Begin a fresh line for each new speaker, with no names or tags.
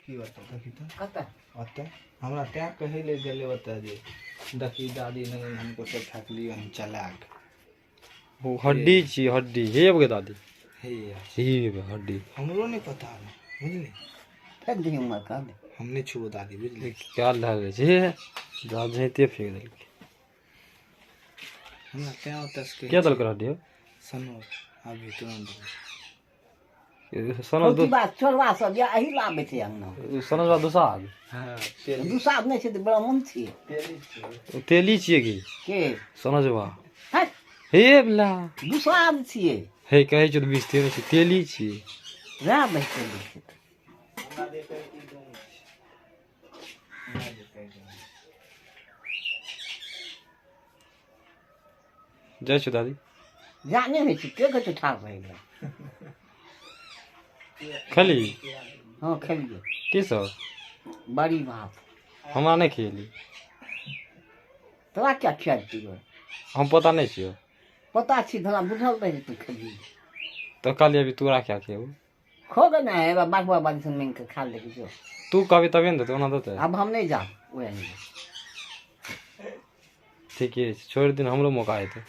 की होता देखी तो
कत
होता हमरा क्या कहे ले गेले होता जे देखी दादी ने हमको सब ठकली हम चलाक
वो हड्डी छी हड्डी हे बगे दादी
हे यार
हे हड्डी
हमरो नहीं पता है बुझली
फेंक दी उमर का
हमने छुओ दादी बुझली
क्या लगे छे दाद जैते फेंक देल
हमरा क्या होता इसके
क्या दल कर हड्डी
सनो अभी तुरंत
सनस दो
बात छोड़वा सब या एही लाबे छै अंगना
सनस बा दुसाद
हां
दुसाद नहीं छै त ब्राह्मण छियै
तेली छिए की
के
सनस बा
हट
हे बला
दुसाद छियै
हे कहै छ 20 13 छी तेली छी
रा बैठे छै
हमरा देखे की दोन हमरा देखे
जय छ दादी
जाने है छै के कत ठाक भइल
खाली
हां खेलिए
की सब
बड़ी भात
हमरा नहीं खेली
तोरा क्या खियाती हो
हम पता नहीं छियो
पता छी धरा बुझल रहे तू खेली
तो काली अभी तोरा क्या खेबो
खो गए ना है बागवा बाजी से मिंग के खा ले जो
तू कभी तबे न देते ओना देते
अब हम नहीं जा ओए नहीं
ठीक है छोड़ दिन हमरो मौका आए थे